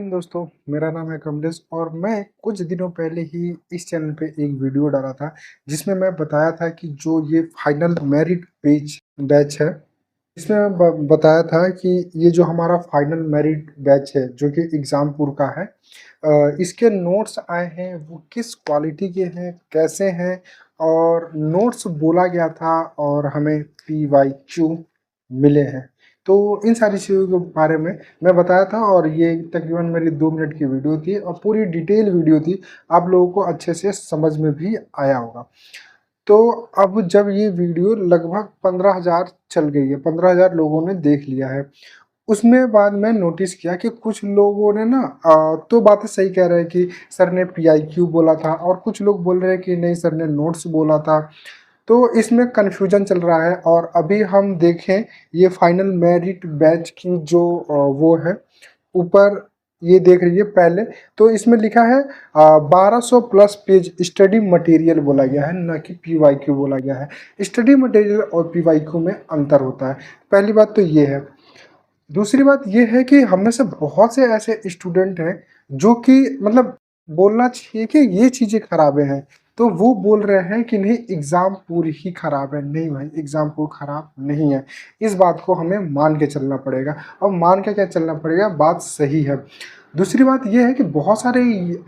हिंद दोस्तों, मेरा नाम है कमलेश और मैं कुछ दिनों पहले ही इस चैनल पे एक वीडियो डाला था जिसमें मैं बताया था कि जो ये फाइनल मेरिट पेज बैच है, इसमें मैं बताया था कि ये जो हमारा फाइनल मेरिट बैच है जो कि एग्जामपुर का है, इसके नोट्स आए हैं वो किस क्वालिटी के हैं, कैसे हैं, और नोट्स बोला गया था और हमें PYQ मिले हैं। तो इन सारी चीज़ों के बारे में मैं बताया था और ये तकरीबन मेरी 2 मिनट की वीडियो थी और पूरी डिटेल वीडियो थी। आप लोगों को अच्छे से समझ में भी आया होगा। तो अब जब ये वीडियो लगभग 15,000 चल गई है, 15,000 लोगों ने देख लिया है, उसमें बाद मैं नोटिस किया कि कुछ लोगों ने ना तो बातें सही कह रहे हैं कि सर ने PIQ बोला था और कुछ लोग बोल रहे हैं कि नहीं सर ने नोट्स बोला था। तो इसमें कन्फ्यूजन चल रहा है और अभी हम देखें ये फाइनल मेरिट बैच की जो वो है ऊपर, ये देख लीजिए पहले। तो इसमें लिखा है 1200 प्लस पेज स्टडी मटेरियल बोला गया है, न कि PYQ बोला गया है। स्टडी मटेरियल और PYQ में अंतर होता है, पहली बात तो ये है। दूसरी बात ये है कि हम में से बहुत से ऐसे स्टूडेंट हैं जो कि मतलब बोलना चाहिए कि ये चीज़ें खराब हैं, तो वो बोल रहे हैं कि नहीं एग्ज़ाम पूरी ही खराब है। नहीं भाई, एग्ज़ाम पूरी खराब नहीं है, इस बात को हमें मान के चलना पड़ेगा। और मान के क्या चलना पड़ेगा, बात सही है। दूसरी बात ये है कि बहुत सारे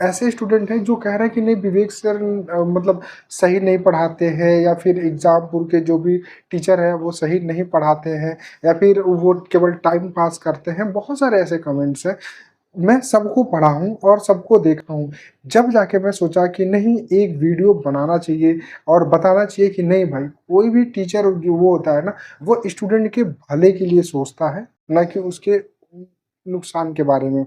ऐसे स्टूडेंट हैं जो कह रहे हैं कि नहीं विवेक सर मतलब सही नहीं पढ़ाते हैं, या फिर एग्जामपुर के जो भी टीचर हैं वो सही नहीं पढ़ाते हैं, या फिर वो केवल टाइम पास करते हैं। बहुत सारे ऐसे कमेंट्स हैं। मैं सबको पढ़ा हूँ और सबको देखा हूँ, जब जाके मैं सोचा कि नहीं एक वीडियो बनाना चाहिए और बताना चाहिए कि नहीं भाई, कोई भी टीचर जो वो होता है ना, वो स्टूडेंट के भले के लिए सोचता है, ना कि उसके नुकसान के बारे में।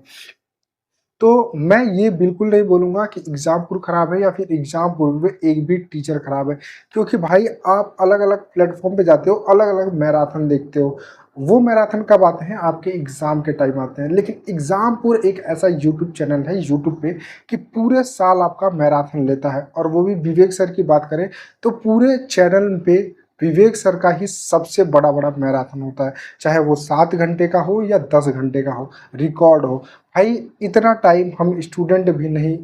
तो मैं ये बिल्कुल नहीं बोलूँगा कि एग्ज़ामपुर खराब है या फिर एग्ज़ामपुर में एक भी टीचर खराब है, क्योंकि भाई आप अलग-अलग प्लेटफ़ॉर्म पे जाते हो, अलग-अलग मैराथन देखते हो। वो मैराथन कब आते हैं? आपके एग्ज़ाम के टाइम आते हैं। लेकिन एग्ज़ामपुर एक ऐसा यूट्यूब चैनल है यूट्यूब पे कि पूरे साल आपका मैराथन लेता है, और वो भी विवेक सर की बात करें तो पूरे चैनल पे विवेक सर का ही सबसे बड़ा-बड़ा मैराथन होता है। चाहे वो 7 घंटे का हो या 10 घंटे का हो, रिकॉर्ड हो। भाई इतना टाइम हम स्टूडेंट भी नहीं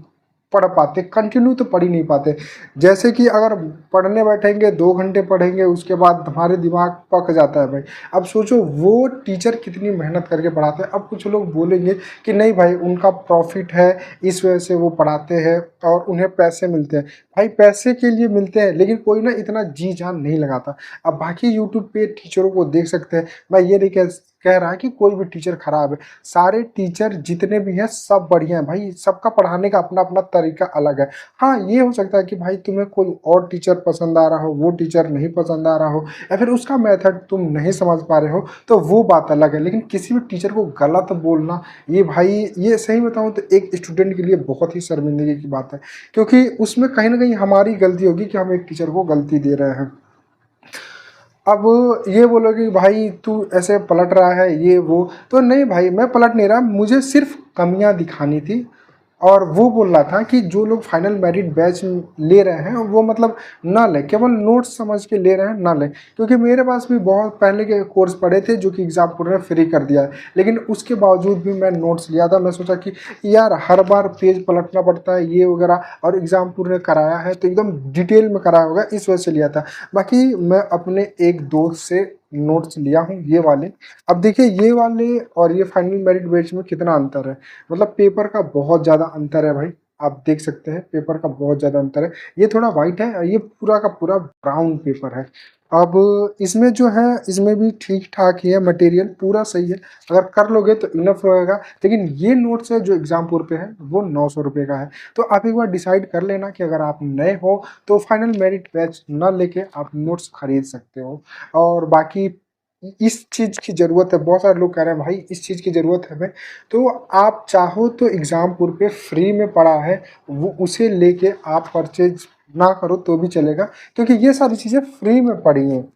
पढ़ पाते, कंटिन्यू तो पढ़ ही नहीं पाते। जैसे कि अगर पढ़ने बैठेंगे 2 घंटे पढ़ेंगे, उसके बाद हमारे दिमाग पक जाता है भाई। अब सोचो वो टीचर कितनी मेहनत करके पढ़ाते हैं। अब कुछ लोग बोलेंगे कि नहीं भाई उनका प्रॉफिट है, इस वजह से वो पढ़ाते हैं और उन्हें पैसे मिलते हैं। भाई पैसे के लिए मिलते हैं, लेकिन कोई ना इतना जी जान नहीं लगाता। अब बाकी यूट्यूब पे टीचरों को देख सकते हैं। मैं ये नहीं कह रहा है कि कोई भी टीचर खराब है। सारे टीचर जितने भी हैं सब बढ़िया हैं भाई, सबका पढ़ाने का अपना अपना तरीका अलग है। हाँ, ये हो सकता है कि भाई तुम्हें कोई और टीचर पसंद आ रहा हो, वो टीचर नहीं पसंद आ रहा हो, या फिर उसका मेथड तुम नहीं समझ पा रहे हो, तो वो बात अलग है। लेकिन किसी भी टीचर को गलत बोलना, ये भाई ये सही बताऊँ तो एक स्टूडेंट के लिए बहुत ही शर्मिंदगी की बात है, क्योंकि उसमें कहीं ना कहीं हमारी गलती होगी कि हम एक टीचर को गलती दे रहे हैं। अब ये बोलोगे कि भाई तू ऐसे पलट रहा है ये वो, तो नहीं भाई मैं पलट नहीं रहा, मुझे सिर्फ कमियां दिखानी थी। और वो बोल रहा था कि जो लोग फाइनल मेरिट बैच ले रहे हैं वो मतलब ना लें, केवल नोट्स समझ के ले रहे हैं ना लें। क्योंकि मेरे पास भी बहुत पहले के कोर्स पढ़े थे जो कि एग्जामपुर ने फ्री कर दिया है, लेकिन उसके बावजूद भी मैं नोट्स लिया था। मैं सोचा कि यार हर बार पेज पलटना पड़ता है ये वगैरह, और एग्जामपुर ने कराया है तो एकदम डिटेल में कराया होगा, इस वजह से लिया था। बाकी मैं अपने एक दोस्त से नोट्स लिया हूँ ये वाले। अब देखिए ये वाले और ये फाइनल मेरिट बैच में कितना अंतर है, मतलब पेपर का बहुत ज़्यादा अंतर है भाई। आप देख सकते हैं पेपर का बहुत ज़्यादा अंतर है। ये थोड़ा वाइट है, ये पूरा का पूरा ब्राउन पेपर है। अब इसमें जो है इसमें भी ठीक ठाक ही है, मटेरियल पूरा सही है, अगर कर लोगे तो इनफ रहेगा। लेकिन ये नोट्स है जो एग्जामपुर पे है वो 900 रुपये का है। तो आप एक बार डिसाइड कर लेना कि अगर आप नए हो तो फाइनल मेरिट बैच ना लेके आप नोट्स खरीद सकते हो। और बाकी इस चीज़ की ज़रूरत है, बहुत सारे लोग कह रहे हैं भाई इस चीज़ की ज़रूरत है हमें, तो आप चाहो तो एग्जामपुर पे फ्री में पड़ा है, वो उसे लेके आप परचेज ना करो तो भी चलेगा, क्योंकि ये सारी चीज़ें फ्री में पड़ी हैं।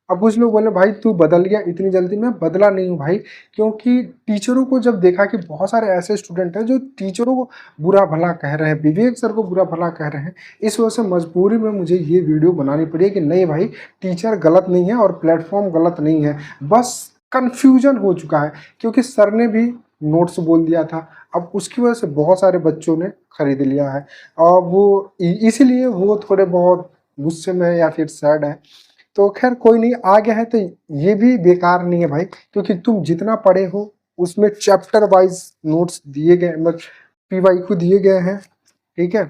अब कुछ लोग बोले भाई तू बदल गया इतनी जल्दी, में बदला नहीं हूँ भाई। क्योंकि टीचरों को जब देखा कि बहुत सारे ऐसे स्टूडेंट हैं जो टीचरों को बुरा भला कह रहे हैं, विवेक सर को बुरा भला कह रहे हैं, इस वजह से मजबूरी में मुझे ये वीडियो बनानी पड़ी है कि नहीं भाई टीचर गलत नहीं है और प्लेटफॉर्म गलत नहीं है, बस कन्फ्यूजन हो चुका है। क्योंकि सर ने भी नोट्स बोल दिया था। अब उसकी वजह से बहुत सारे बच्चों ने खरीद लिया है और वो इसीलिए वो थोड़े बहुत गुस्से में या फिर सैड है। तो खैर कोई नहीं, आ गया है तो ये भी बेकार नहीं है भाई, क्योंकि तुम जितना पढ़े हो उसमें चैप्टर वाइज नोट्स दिए गए, मतलब पीवाईक्यू दिए गए हैं, ठीक है।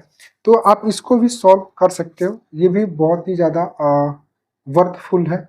तो आप इसको भी सॉल्व कर सकते हो, ये भी बहुत ही ज़्यादा वर्थफुल है।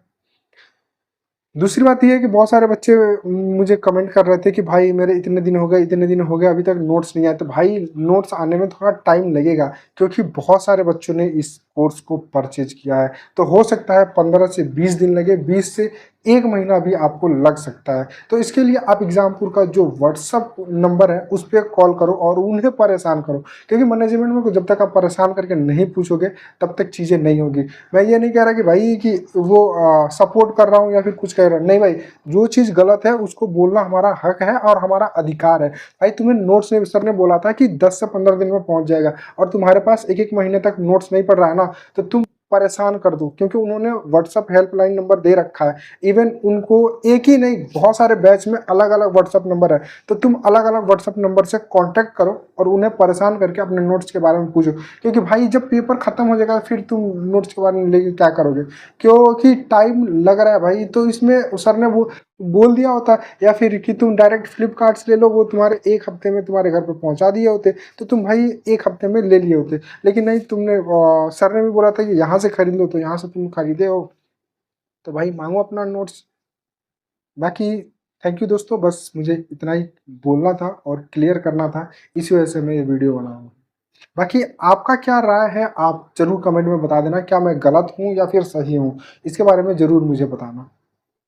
दूसरी बात ये है कि बहुत सारे बच्चे मुझे कमेंट कर रहे थे कि भाई मेरे इतने दिन हो गए अभी तक नोट्स नहीं आए। तो भाई नोट्स आने में थोड़ा टाइम लगेगा, क्योंकि बहुत सारे बच्चों ने इस कोर्स को परचेज किया है। तो हो सकता है 15 से 20 दिन लगे, 20 से 1 महीना भी आपको लग सकता है। तो इसके लिए आप एग्जामपुर का जो व्हाट्सअप नंबर है उस पर कॉल करो और उन्हें परेशान करो, क्योंकि मैनेजमेंट में जब तक आप परेशान करके नहीं पूछोगे तब तक चीज़ें नहीं होगी। मैं ये नहीं कह रहा कि भाई कि वो सपोर्ट कर रहा हूँ या फिर कुछ कह रहा हूँ, नहीं भाई, जो चीज़ गलत है उसको बोलना हमारा हक है और हमारा अधिकार है। भाई तुम्हें नोट्स ने सर ने बोला था कि 10 से 15 दिन में पहुंच जाएगा और तुम्हारे पास एक एक महीने तक नोट्स नहीं पढ़ रहा है ना, तो तुम परेशान कर दो, क्योंकि उन्होंने व्हाट्सअप हेल्पलाइन नंबर दे रखा है। इवन उनको एक ही नहीं, बहुत सारे बैच में अलग अलग व्हाट्सअप नंबर है, तो तुम अलग अलग व्हाट्सअप नंबर से कांटेक्ट करो और उन्हें परेशान करके अपने नोट्स के बारे में पूछो। क्योंकि भाई जब पेपर खत्म हो जाएगा फिर तुम नोट्स के बारे में लेके क्या करोगे, क्योंकि टाइम लग रहा है भाई। तो इसमें सर ने वो बोल दिया होता, या फिर कि तुम डायरेक्ट फ्लिपकार्ट से ले लो, वो तुम्हारे 1 हफ्ते में तुम्हारे घर पे पहुंचा दिए होते, तो तुम भाई 1 हफ्ते में ले लिए होते। लेकिन नहीं, तुमने सर ने भी बोला था कि यहाँ से खरीद लो, तो यहाँ से तुम खरीदे हो, तो भाई मांगो अपना नोट्स। बाकी थैंक यू दोस्तों, बस मुझे इतना ही बोलना था और क्लियर करना था, इसी वजह से मैं ये वीडियो बना हूँ। बाकी आपका क्या राय है, आप जरूर कमेंट में बता देना, क्या मैं गलत हूँ या फिर सही हूँ, इसके बारे में जरूर मुझे बताना।